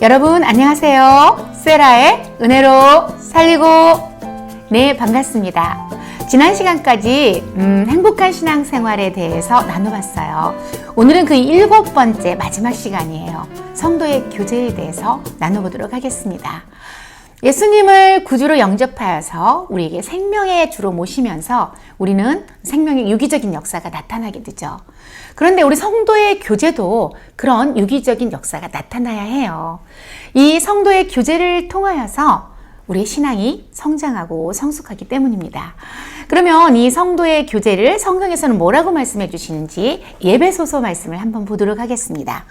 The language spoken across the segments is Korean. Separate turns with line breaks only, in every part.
여러분 안녕하세요. 세라의 은혜로 살리고 네 반갑습니다. 지난 시간까지 행복한 신앙생활에 대해서 나눠봤어요. 오늘은 그 7번째 마지막 시간이에요. 성도의 교제에 대해서 나눠보도록 하겠습니다. 예수님을 구주로 영접하여서 우리에게 생명의 주로 모시면서 우리는 생명의 유기적인 역사가 나타나게 되죠. 그런데 우리 성도의 교제도 그런 유기적인 역사가 나타나야 해요. 이 성도의 교제를 통하여서 우리의 신앙이 성장하고 성숙하기 때문입니다. 그러면 이 성도의 교제를 성경에서는 뭐라고 말씀해 주시는지 에베소서 말씀을 한번 보도록 하겠습니다.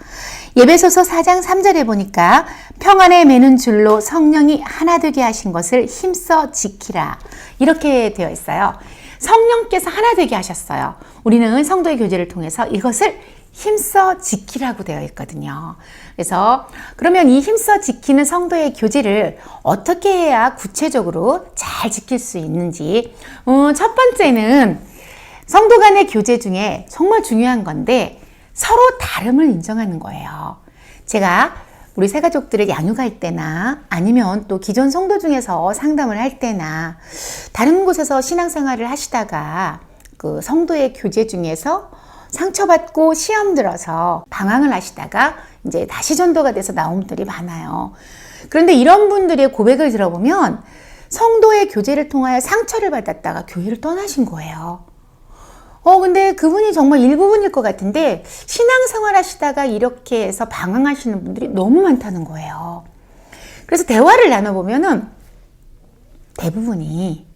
에베소서 4장 3절에 보니까 평안에 매는 줄로 성령이 하나 되게 하신 것을 힘써 지키라 이렇게 되어 있어요. 성령께서 하나 되게 하셨어요. 우리는 성도의 교제를 통해서 이것을 힘써 지키라고 되어 있거든요. 그래서 그러면 이 힘써 지키는 성도의 교제를 어떻게 해야 구체적으로 잘 지킬 수 있는지 첫 번째는 성도 간의 교제 중에 정말 중요한 건데 서로 다름을 인정하는 거예요. 제가 우리 새가족들을 양육할 때나 아니면 또 기존 성도 중에서 상담을 할 때나 다른 곳에서 신앙생활을 하시다가 그 성도의 교제 중에서 상처받고 시험 들어서 방황을 하시다가 이제 다시 전도가 돼서 나온 분들이 많아요. 그런데 이런 분들의 고백을 들어보면 성도의 교제를 통하여 상처를 받았다가 교회를 떠나신 거예요. 근데 그분이 정말 일부분일 것 같은데 신앙생활 하시다가 이렇게 해서 방황하시는 분들이 너무 많다는 거예요. 그래서 대화를 나눠보면은 대부분이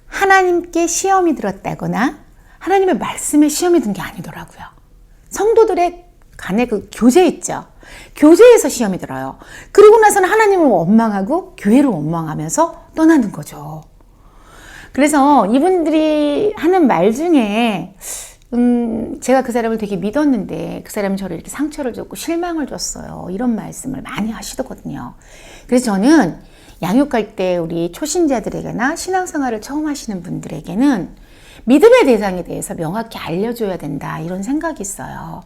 하나님께 시험이 들었다거나 하나님의 말씀에 시험이 든 게 아니더라고요. 성도들의 간의 그 교제 있죠. 교제에서 시험이 들어요. 그리고 나서는 하나님을 원망하고 교회를 원망하면서 떠나는 거죠. 그래서 이분들이 하는 말 중에 제가 그 사람을 되게 믿었는데 그 사람이 저를 이렇게 상처를 줬고 실망을 줬어요. 이런 말씀을 많이 하시거든요. 그래서 저는 양육할 때 우리 초신자들에게나 신앙생활을 처음 하시는 분들에게는 믿음의 대상에 대해서 명확히 알려줘야 된다 이런 생각이 있어요.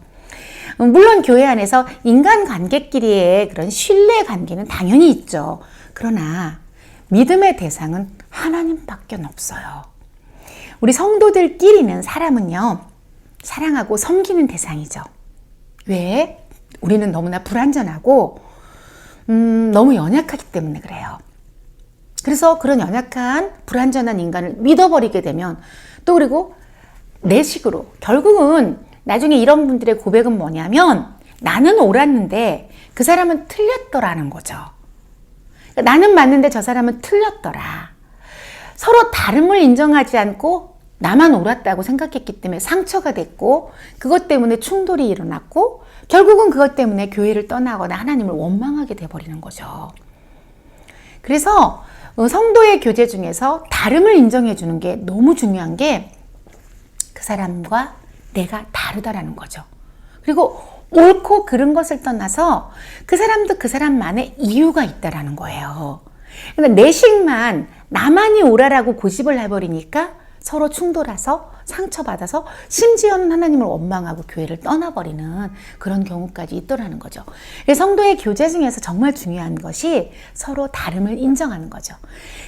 물론 교회 안에서 인간관계끼리의 그런 신뢰 관계는 당연히 있죠. 그러나 믿음의 대상은 하나님밖에 없어요. 우리 성도들끼리는 사람은요 사랑하고 섬기는 대상이죠. 왜? 우리는 너무나 불완전하고 너무 연약하기 때문에 그래요. 그래서 그런 연약한 불완전한 인간을 믿어버리게 되면 또 그리고 내 식으로 결국은 나중에 이런 분들의 고백은 뭐냐면 나는 옳았는데 그 사람은 틀렸더라는 거죠. 나는 맞는데 저 사람은 틀렸더라. 서로 다름을 인정하지 않고 나만 옳았다고 생각했기 때문에 상처가 됐고 그것 때문에 충돌이 일어났고 결국은 그것 때문에 교회를 떠나거나 하나님을 원망하게 돼버리는 거죠. 그래서 성도의 교제 중에서 다름을 인정해 주는 게 너무 중요한 게 그 사람과 내가 다르다라는 거죠. 그리고 옳고 그른 것을 떠나서 그 사람도 그 사람만의 이유가 있다라는 거예요. 그러니까 내 식만 나만이 옳아라고 고집을 해버리니까 서로 충돌해서 상처받아서 심지어는 하나님을 원망하고 교회를 떠나버리는 그런 경우까지 있더라는 거죠. 성도의 교제 중에서 정말 중요한 것이 서로 다름을 인정하는 거죠.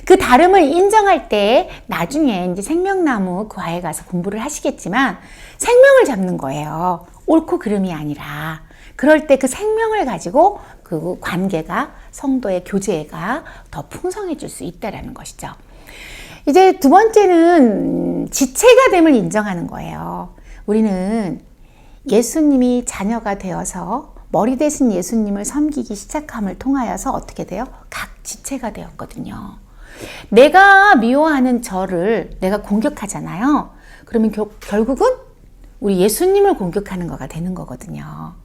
그 다름을 인정할 때 나중에 이제 생명나무 과에 가서 공부를 하시겠지만 생명을 잡는 거예요. 옳고 그름이 아니라. 그럴 때 그 생명을 가지고 그 관계가 성도의 교제가 더 풍성해질 수 있다는 것이죠. 이제 두 번째는 지체가 됨을 인정하는 거예요. 우리는 예수님이 자녀가 되어서 머리 대신 예수님을 섬기기 시작함을 통하여서 어떻게 돼요? 각 지체가 되었거든요. 내가 미워하는 저를 내가 공격하잖아요. 그러면 결국은 우리 예수님을 공격하는 거가 되는 거거든요.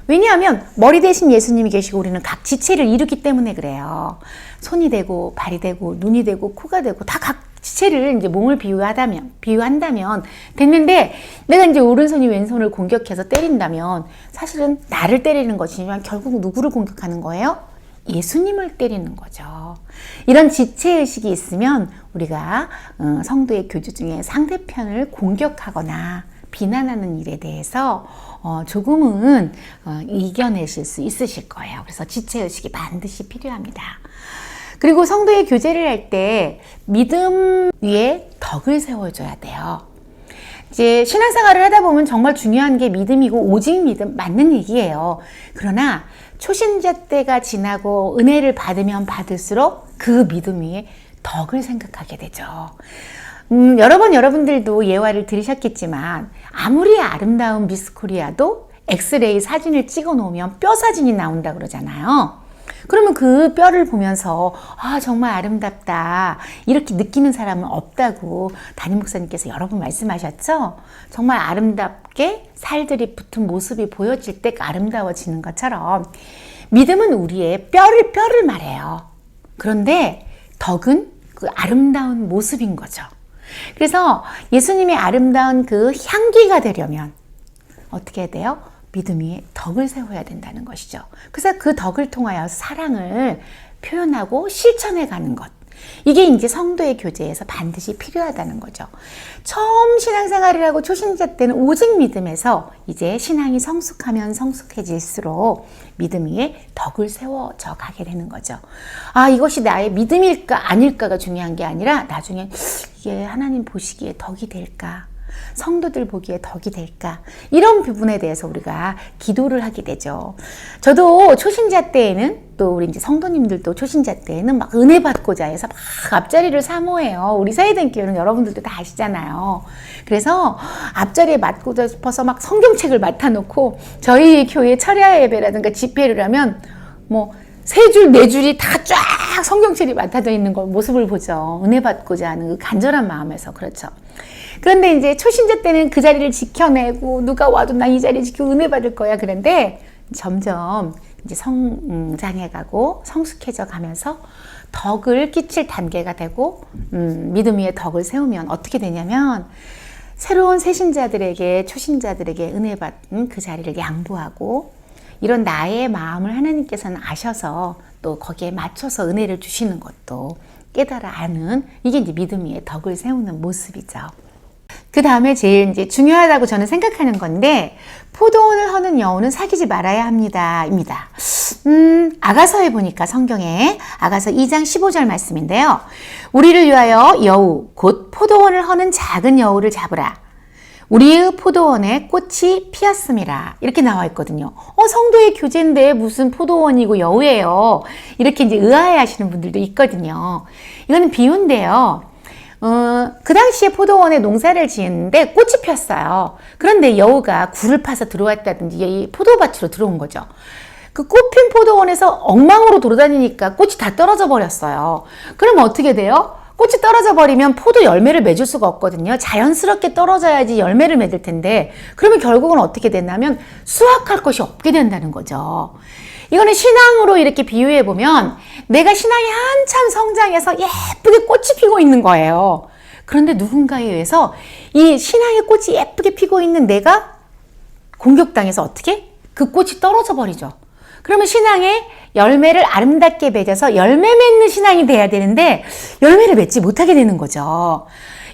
왜냐하면 머리 대신 예수님이 계시고 우리는 각 지체를 이루기 때문에 그래요. 손이 되고 발이 되고 눈이 되고 코가 되고 다 각 지체를 이제 몸을 비유한다면 됐는데 내가 이제 오른손이 왼손을 공격해서 때린다면 사실은 나를 때리는 것이지만 결국 누구를 공격하는 거예요? 예수님을 때리는 거죠. 이런 지체의식이 있으면 우리가 성도의 교제 중에 상대편을 공격하거나 비난하는 일에 대해서 조금은 이겨내실 수 있으실 거예요. 그래서 지체의식이 반드시 필요합니다. 그리고 성도의 교제를 할 때 믿음 위에 덕을 세워줘야 돼요. 이제 신앙생활을 하다 보면 정말 중요한 게 믿음이고 오직 믿음 맞는 얘기예요. 그러나 초신자 때가 지나고 은혜를 받으면 받을수록 그 믿음 위에 덕을 생각하게 되죠. 여러 번 여러분들도 예화를 들으셨겠지만 아무리 아름다운 미스 코리아도 엑스레이 사진을 찍어 놓으면 뼈 사진이 나온다 그러잖아요. 그러면 그 뼈를 보면서 정말 아름답다 이렇게 느끼는 사람은 없다고 담임 목사님께서 여러 번 말씀하셨죠. 정말 아름답게 살들이 붙은 모습이 보여질 때 아름다워지는 것처럼 믿음은 우리의 뼈를 말해요. 그런데 덕은 그 아름다운 모습인 거죠. 그래서 예수님의 아름다운 그 향기가 되려면 어떻게 해야 돼요? 믿음 위에 덕을 세워야 된다는 것이죠. 그래서 그 덕을 통하여 사랑을 표현하고 실천해 가는 것. 이게 이제 성도의 교제에서 반드시 필요하다는 거죠. 처음 신앙생활을 하고 초신자 때는 오직 믿음에서 이제 신앙이 성숙하면 성숙해질수록 믿음 위에 덕을 세워져 가게 되는 거죠. 이것이 나의 믿음일까 아닐까가 중요한 게 아니라 나중에 이게 하나님 보시기에 덕이 될까? 성도들 보기에 덕이 될까? 이런 부분에 대해서 우리가 기도를 하게 되죠. 저도 초신자 때에는 또 우리 이제 성도님들도 초신자 때에는 막 은혜 받고자 해서 막 앞자리를 사모해요. 우리 사회den교회는 여러분들도 다 아시잖아요. 그래서 앞자리에 맡고자 싶어서 막 성경책을 맡아놓고 저희 교회 철야 예배라든가 집회를 하면 뭐 3줄, 4줄이 다 쫙 성경책이 맡아져 있는 걸 모습을 보죠. 은혜 받고자 하는 그 간절한 마음에서. 그렇죠. 그런데 이제 초신자 때는 그 자리를 지켜내고 누가 와도 나 이 자리 지키고 은혜 받을 거야. 그런데 점점 이제 성장해가고 성숙해져 가면서 덕을 끼칠 단계가 되고 믿음 위에 덕을 세우면 어떻게 되냐면 새로운 새신자들에게 초신자들에게 은혜 받은 그 자리를 양보하고 이런 나의 마음을 하나님께서는 아셔서 또 거기에 맞춰서 은혜를 주시는 것도 깨달아 아는 이게 이제 믿음 위에 덕을 세우는 모습이죠. 그 다음에 제일 이제 중요하다고 저는 생각하는 건데 포도원을 허는 여우는 사귀지 말아야 합니다. 아가서에 보니까 성경에 아가서 2장 15절 말씀인데요. 우리를 위하여 여우 곧 포도원을 허는 작은 여우를 잡으라. 우리의 포도원에 꽃이 피었음이라 이렇게 나와 있거든요. 성도의 교제인데 무슨 포도원이고 여우예요. 이렇게 이제 의아해 하시는 분들도 있거든요. 이거는 비유인데요. 그 당시에 포도원에 농사를 지었는데 꽃이 피었어요. 그런데 여우가 굴을 파서 들어왔다든지 이 포도밭으로 들어온 거죠. 그 꽃핀 포도원에서 엉망으로 돌아다니니까 꽃이 다 떨어져 버렸어요. 그럼 어떻게 돼요? 꽃이 떨어져 버리면 포도 열매를 맺을 수가 없거든요. 자연스럽게 떨어져야지 열매를 맺을 텐데 그러면 결국은 어떻게 된다면 수확할 것이 없게 된다는 거죠. 이거는 신앙으로 이렇게 비유해 보면 내가 신앙이 한참 성장해서 예쁘게 꽃이 피고 있는 거예요. 그런데 누군가에 의해서 이 신앙의 꽃이 예쁘게 피고 있는 내가 공격당해서 어떻게? 그 꽃이 떨어져 버리죠. 그러면 신앙의 열매를 아름답게 맺어서 열매 맺는 신앙이 돼야 되는데 열매를 맺지 못하게 되는 거죠.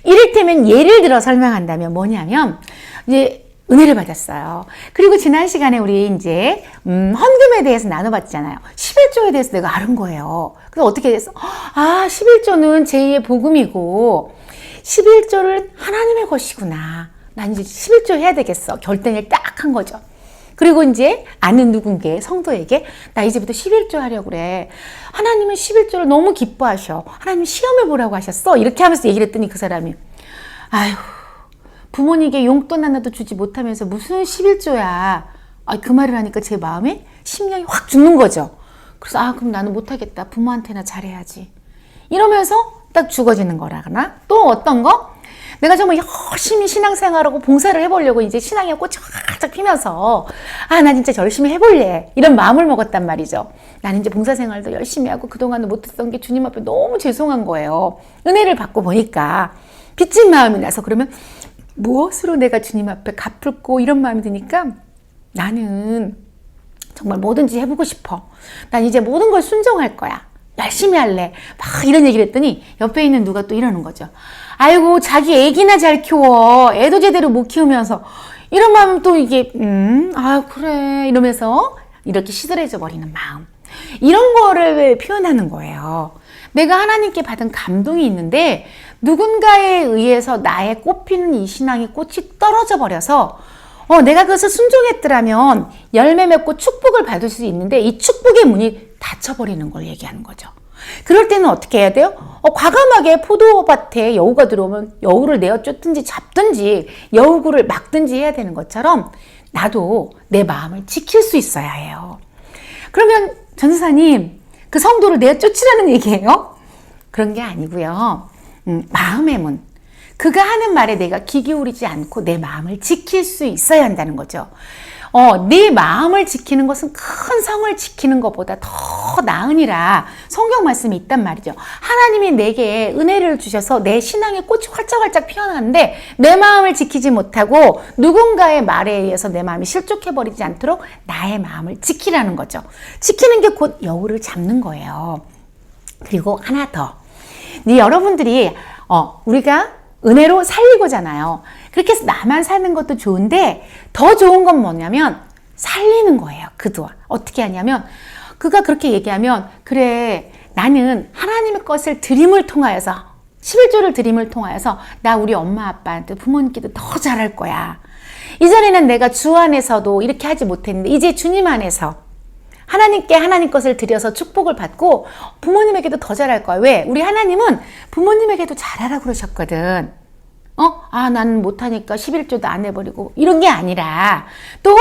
이를테면 예를 들어 설명한다면 뭐냐면 이제 은혜를 받았어요. 그리고 지난 시간에 우리 이제 헌금에 대해서 나눠봤잖아요. 11조에 대해서 내가 아는 거예요. 그래서 어떻게 됐어? 11조는 제2의 복음이고 11조를 하나님의 것이구나. 난 이제 11조 해야 되겠어. 결단을 딱 한 거죠. 그리고 이제 아는 누군가 성도에게 나 이제부터 11조 하려고 그래. 하나님은 11조를 너무 기뻐하셔. 하나님 시험을 보라고 하셨어. 이렇게 하면서 얘기를 했더니 그 사람이 아휴 부모님께 용돈 하나도 주지 못하면서 무슨 11조야. 그 말을 하니까 제 마음에 심령이 확 죽는 거죠. 그래서 그럼 나는 못하겠다. 부모한테나 잘해야지. 이러면서 딱 죽어지는 거라거나 또 어떤 거? 내가 정말 열심히 신앙생활하고 봉사를 해보려고 이제 신앙의 꽃이 활짝 피면서 나 진짜 열심히 해볼래. 이런 마음을 먹었단 말이죠. 나는 이제 봉사생활도 열심히 하고 그동안은 못했던 게 주님 앞에 너무 죄송한 거예요. 은혜를 받고 보니까 빚진 마음이 나서 그러면 무엇으로 내가 주님 앞에 갚을고 이런 마음이 드니까 나는 정말 뭐든지 해보고 싶어. 난 이제 모든 걸 순종할 거야. 열심히 할래. 막 이런 얘기를 했더니 옆에 있는 누가 또 이러는 거죠. 아이고, 자기 애기나 잘 키워. 애도 제대로 못 키우면서. 이런 마음 또 이게, 아, 그래. 이러면서 이렇게 시들해져 버리는 마음. 이런 거를 표현하는 거예요. 내가 하나님께 받은 감동이 있는데 누군가에 의해서 나의 꽃피는 이 신앙의 꽃이 떨어져 버려서 내가 그것을 순종했더라면 열매 맺고 축복을 받을 수 있는데 이 축복의 문이 닫혀버리는 걸 얘기하는 거죠. 그럴 때는 어떻게 해야 돼요? 과감하게 포도밭에 여우가 들어오면 여우를 내어 쫓든지 잡든지 여우굴을 막든지 해야 되는 것처럼 나도 내 마음을 지킬 수 있어야 해요. 그러면 전도사님, 그 성도를 내어 쫓으라는 얘기예요? 그런 게 아니고요. 마음의 문. 그가 하는 말에 내가 귀 기울이지 않고 내 마음을 지킬 수 있어야 한다는 거죠. 네 마음을 지키는 것은 큰 성을 지키는 것보다 더 나으니라 성경 말씀이 있단 말이죠. 하나님이 내게 은혜를 주셔서 내 신앙의 꽃이 활짝활짝 피어나는데 내 마음을 지키지 못하고 누군가의 말에 의해서 내 마음이 실족해버리지 않도록 나의 마음을 지키라는 거죠. 지키는 게 곧 여우를 잡는 거예요. 그리고 하나 더. 여러분들이 우리가 은혜로 살리고잖아요. 그렇게 해서 나만 사는 것도 좋은데 더 좋은 건 뭐냐면 살리는 거예요. 그도 어떻게 하냐면 그가 그렇게 얘기하면 그래 나는 하나님의 것을 드림을 통하여서 11조를 드림을 통하여서 나 우리 엄마 아빠한테 부모님께도 더 잘할 거야. 이전에는 내가 주 안에서도 이렇게 하지 못했는데 이제 주님 안에서 하나님께 하나님 것을 드려서 축복을 받고 부모님에게도 더 잘할 거야. 왜? 우리 하나님은 부모님에게도 잘하라고 그러셨거든. 나는 못하니까 11조도 안 해버리고 이런 게 아니라 또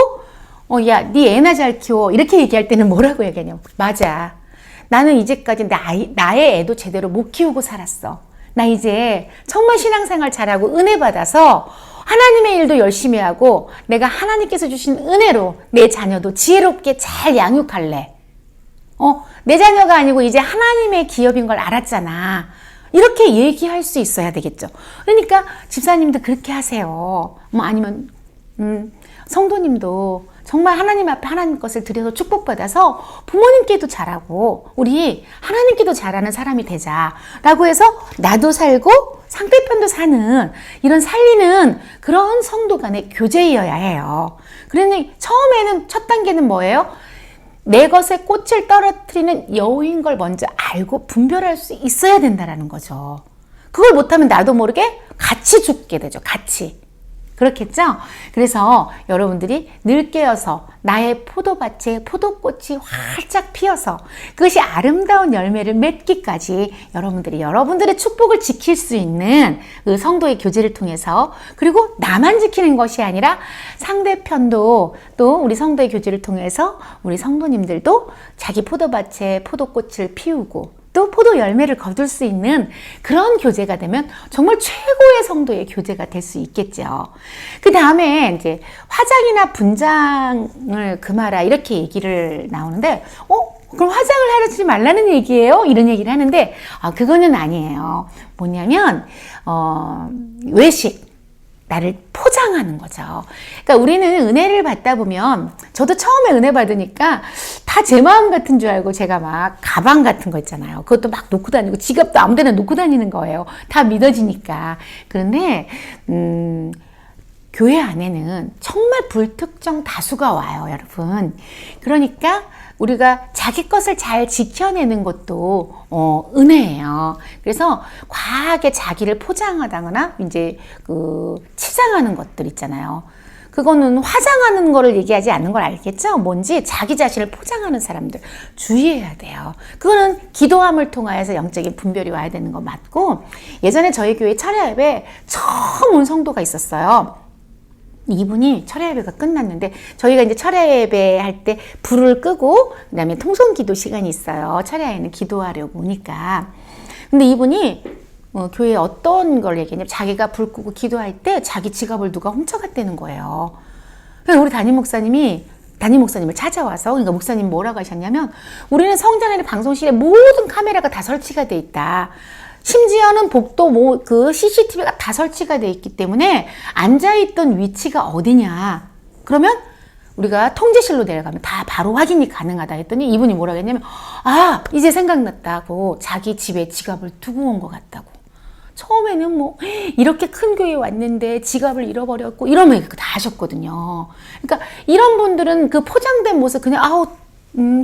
야, 네 애나 잘 키워 이렇게 얘기할 때는 뭐라고 얘기하냐면 맞아. 나는 이제까지 나의 애도 제대로 못 키우고 살았어. 나 이제 정말 신앙생활 잘하고 은혜 받아서 하나님의 일도 열심히 하고 내가 하나님께서 주신 은혜로 내 자녀도 지혜롭게 잘 양육할래. 내 자녀가 아니고 이제 하나님의 기업인 걸 알았잖아. 이렇게 얘기할 수 있어야 되겠죠. 그러니까 집사님도 그렇게 하세요. 아니면 성도님도 정말 하나님 앞에 하나님 것을 드려서 축복받아서 부모님께도 잘하고 우리 하나님께도 잘하는 사람이 되자라고 해서 나도 살고 상대편도 사는 이런 살리는 그런 성도 간의 교제이어야 해요. 그러니 처음에는 첫 단계는 뭐예요? 내 것에 꽃을 떨어뜨리는 여우인 걸 먼저 알고 분별할 수 있어야 된다는 거죠. 그걸 못하면 나도 모르게 같이 죽게 되죠. 같이. 그렇겠죠? 그래서 여러분들이 늘 깨어서 나의 포도밭에 포도꽃이 활짝 피어서 그것이 아름다운 열매를 맺기까지 여러분들이 여러분들의 축복을 지킬 수 있는 그 성도의 교제를 통해서 그리고 나만 지키는 것이 아니라 상대편도 또 우리 성도의 교제를 통해서 우리 성도님들도 자기 포도밭에 포도꽃을 피우고 또 포도 열매를 거둘 수 있는 그런 교제가 되면 정말 최고의 성도의 교제가 될 수 있겠죠. 그 다음에 이제 화장이나 분장을 금하라 이렇게 얘기를 나오는데, 그럼 화장을 하지 말라는 얘기예요? 이런 얘기를 하는데, 그거는 아니에요. 뭐냐면, 외식. 나를 포장하는 거죠. 그러니까 우리는 은혜를 받다 보면 저도 처음에 은혜 받으니까 다 제 마음 같은 줄 알고 제가 막 가방 같은 거 있잖아요. 그것도 막 놓고 다니고 지갑도 아무 데나 놓고 다니는 거예요. 다 믿어지니까. 그런데 교회 안에는 정말 불특정 다수가 와요, 여러분. 그러니까 우리가 자기 것을 잘 지켜내는 것도 은혜예요. 그래서 과하게 자기를 포장하다거나 이제 치장하는 것들 있잖아요. 그거는 화장하는 거를 얘기하지 않는 걸 알겠죠? 뭔지 자기 자신을 포장하는 사람들 주의해야 돼요. 그거는 기도함을 통하여서 영적인 분별이 와야 되는 거 맞고, 예전에 저희 교회 철야 예배 처음 온 성도가 있었어요. 이분이 철야 예배가 끝났는데 저희가 이제 철야 예배 할 때 불을 끄고 그다음에 통성 기도 시간이 있어요. 철야에는 기도하려고 오니까. 근데 이분이 교회에 어떤 걸 얘기했냐면 자기가 불 끄고 기도할 때 자기 지갑을 누가 훔쳐갔다는 거예요. 그래서 우리 담임 목사님을 찾아와서, 그러니까 목사님 뭐라고 하셨냐면 우리는 성전 안에 방송실에 모든 카메라가 다 설치가 돼 있다. 심지어는 복도 CCTV가 다 설치가 돼 있기 때문에 앉아있던 위치가 어디냐. 그러면 우리가 통제실로 내려가면 다 바로 확인이 가능하다 했더니 이분이 뭐라고 했냐면 아 이제 생각났다고 자기 집에 지갑을 두고 온 것 같다고. 처음에는 뭐 이렇게 큰 교회에 왔는데 지갑을 잃어버렸고 이런 얘기 다 하셨거든요. 그러니까 이런 분들은 그 포장된 모습 그냥 아우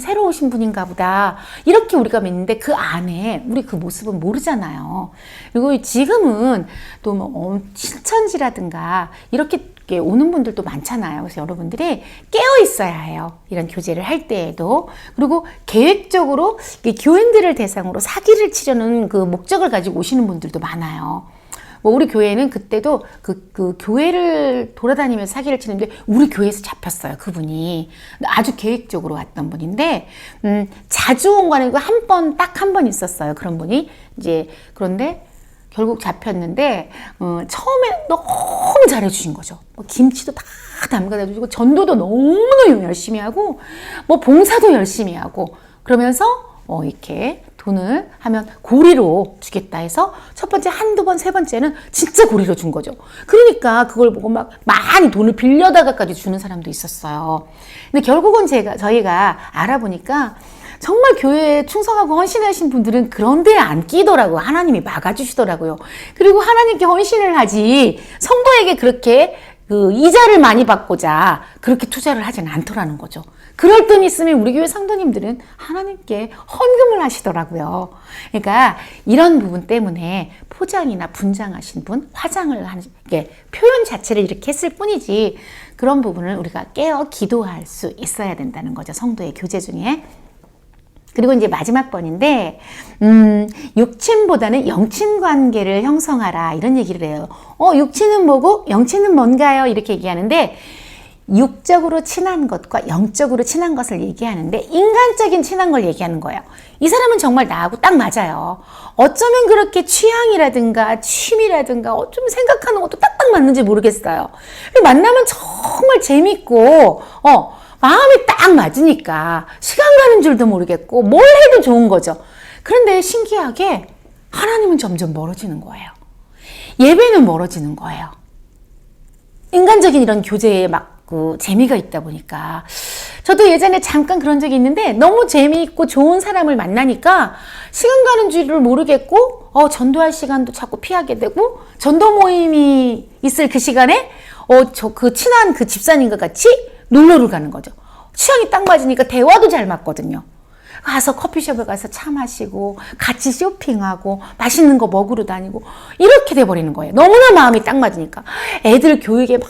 새로 오신 분인가 보다 이렇게 우리가 믿는데 그 안에 우리 그 모습은 모르잖아요. 그리고 지금은 또 뭐 신천지라든가 이렇게 오는 분들도 많잖아요. 그래서 여러분들이 깨어 있어야 해요. 이런 교제를 할 때에도. 그리고 계획적으로 교인들을 대상으로 사기를 치려는 그 목적을 가지고 오시는 분들도 많아요. 뭐 우리 교회는 그때도 그 교회를 돌아다니면서 사기를 치는데 우리 교회에서 잡혔어요. 그분이 아주 계획적으로 왔던 분인데 자주 온 거 아니고 딱 한 번 있었어요. 그런 분이 이제 그런데 결국 잡혔는데 처음에 너무 잘해주신 거죠. 뭐 김치도 다 담가다 주시고 전도도 너무너무 열심히 하고 뭐 봉사도 열심히 하고 그러면서 이렇게 돈을 하면 고리로 주겠다 해서 첫 번째 한두 번, 세 번째는 진짜 고리로 준 거죠. 그러니까 그걸 보고 막 많이 돈을 빌려다가까지 주는 사람도 있었어요. 근데 결국은 저희가 알아보니까 정말 교회에 충성하고 헌신하신 분들은 그런 데에 안 끼더라고요. 하나님이 막아주시더라고요. 그리고 하나님께 헌신을 하지 성도에게 그렇게 그 이자를 많이 받고자 그렇게 투자를 하지는 않더라는 거죠. 그럴 돈 있으면 우리 교회 성도님들은 하나님께 헌금을 하시더라고요. 그러니까 이런 부분 때문에 포장이나 분장하신 분, 화장을 하는 게 표현 자체를 이렇게 했을 뿐이지 그런 부분을 우리가 깨어 기도할 수 있어야 된다는 거죠. 성도의 교제 중에. 그리고 이제 마지막 번인데 육친보다는 영친 관계를 형성하라 이런 얘기를 해요. 육친은 뭐고 영친은 뭔가요? 이렇게 얘기하는데 육적으로 친한 것과 영적으로 친한 것을 얘기하는데 인간적인 친한 걸 얘기하는 거예요. 이 사람은 정말 나하고 딱 맞아요. 어쩌면 그렇게 취향이라든가 취미라든가 어쩌면 생각하는 것도 딱딱 맞는지 모르겠어요. 만나면 정말 재밌고 마음이 딱 맞으니까 시간 가는 줄도 모르겠고 뭘 해도 좋은 거죠. 그런데 신기하게 하나님은 점점 멀어지는 거예요. 예배는 멀어지는 거예요. 인간적인 이런 교제에 막 재미가 있다 보니까 저도 예전에 잠깐 그런 적이 있는데 너무 재미있고 좋은 사람을 만나니까 시간 가는 줄을 모르겠고 전도할 시간도 자꾸 피하게 되고 전도 모임이 있을 그 시간에 그 친한 그 집사님과 같이 놀러를 가는 거죠. 취향이 딱 맞으니까 대화도 잘 맞거든요. 가서 커피숍에 가서 차 마시고 같이 쇼핑하고 맛있는 거 먹으러 다니고 이렇게 돼버리는 거예요. 너무나 마음이 딱 맞으니까. 애들 교육에 막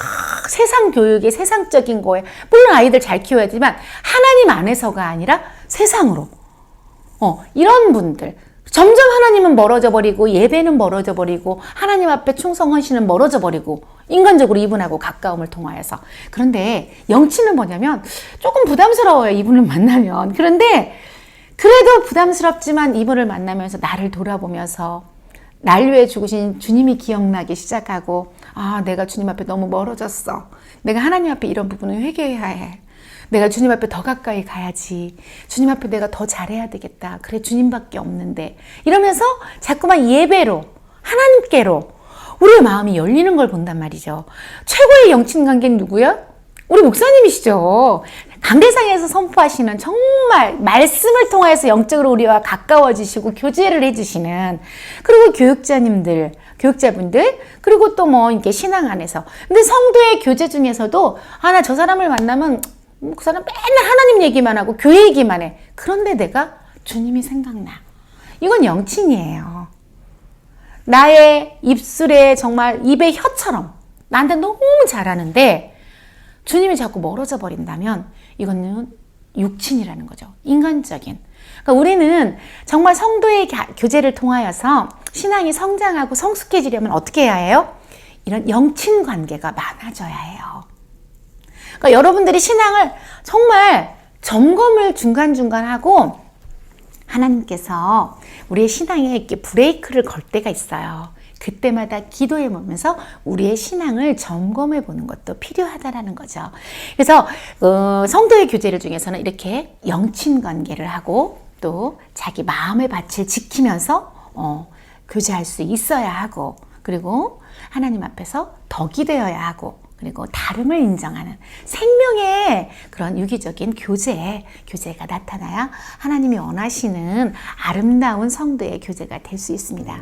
세상 교육에 세상적인 거에 물론 아이들 잘 키워야지만 하나님 안에서가 아니라 세상으로 이런 분들 점점 하나님은 멀어져 버리고 예배는 멀어져 버리고 하나님 앞에 충성 헌신은 멀어져 버리고 인간적으로 이분하고 가까움을 통하여서. 그런데 영치는 뭐냐면 조금 부담스러워요. 이분을 만나면. 그런데 그래도 부담스럽지만 이분을 만나면서 나를 돌아보면서 날 위해 죽으신 주님이 기억나기 시작하고 내가 주님 앞에 너무 멀어졌어. 내가 하나님 앞에 이런 부분을 회개해야 해. 내가 주님 앞에 더 가까이 가야지. 주님 앞에 내가 더 잘해야 되겠다. 그래 주님밖에 없는데. 이러면서 자꾸만 예배로 하나님께로 우리의 마음이 열리는 걸 본단 말이죠. 최고의 영친 관계는 누구야? 우리 목사님이시죠. 강대상에서 선포하시는 정말 말씀을 통해서 영적으로 우리와 가까워지시고 교제를 해주시는 그리고 교육자분들 그리고 또 이렇게 신앙 안에서 근데 성도의 교제 중에서도 나 저 사람을 만나면 그 사람 맨날 하나님 얘기만 하고 교회 얘기만 해. 그런데 내가 주님이 생각나. 이건 영친이에요. 나의 입술에 정말 입의 혀처럼 나한테 너무 잘하는데 주님이 자꾸 멀어져 버린다면 이거는 육친이라는 거죠. 인간적인. 그러니까 우리는 정말 성도의 교제를 통하여서 신앙이 성장하고 성숙해지려면 어떻게 해야 해요? 이런 영친 관계가 많아져야 해요. 그러니까 여러분들이 신앙을 정말 점검을 중간중간 하고 하나님께서 우리의 신앙에 이렇게 브레이크를 걸 때가 있어요. 그때마다 기도해 보면서 우리의 신앙을 점검해 보는 것도 필요하다라는 거죠. 그래서 성도의 교제를 중에서는 이렇게 영친 관계를 하고 또 자기 마음의 밭을 지키면서 교제할 수 있어야 하고 그리고 하나님 앞에서 덕이 되어야 하고 그리고 다름을 인정하는 생명의 그런 유기적인 교제가 나타나야 하나님이 원하시는 아름다운 성도의 교제가 될 수 있습니다.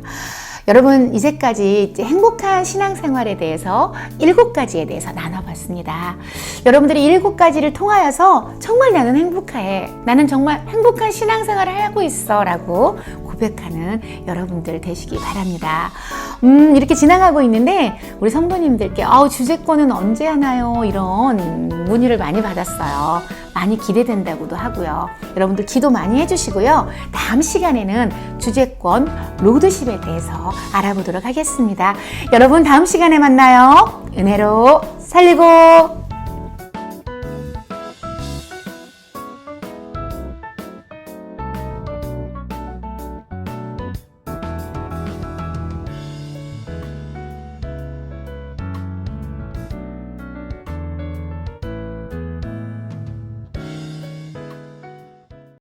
여러분, 이제까지 행복한 신앙생활에 대해서 7가지에 대해서 나눠봤습니다. 여러분들이 7가지를 통하여서 정말 나는 행복해, 나는 정말 행복한 신앙생활을 하고 있어 라고 고백하는 여러분들 되시기 바랍니다. 이렇게 지나가고 있는데 우리 성도님들께 주제권은 언제 하나요? 이런 문의를 많이 받았어요. 많이 기대된다고도 하고요. 여러분들 기도 많이 해주시고요. 다음 시간에는 주제권 로드십에 대해서 알아보도록 하겠습니다. 여러분, 다음 시간에 만나요. 은혜로 살리고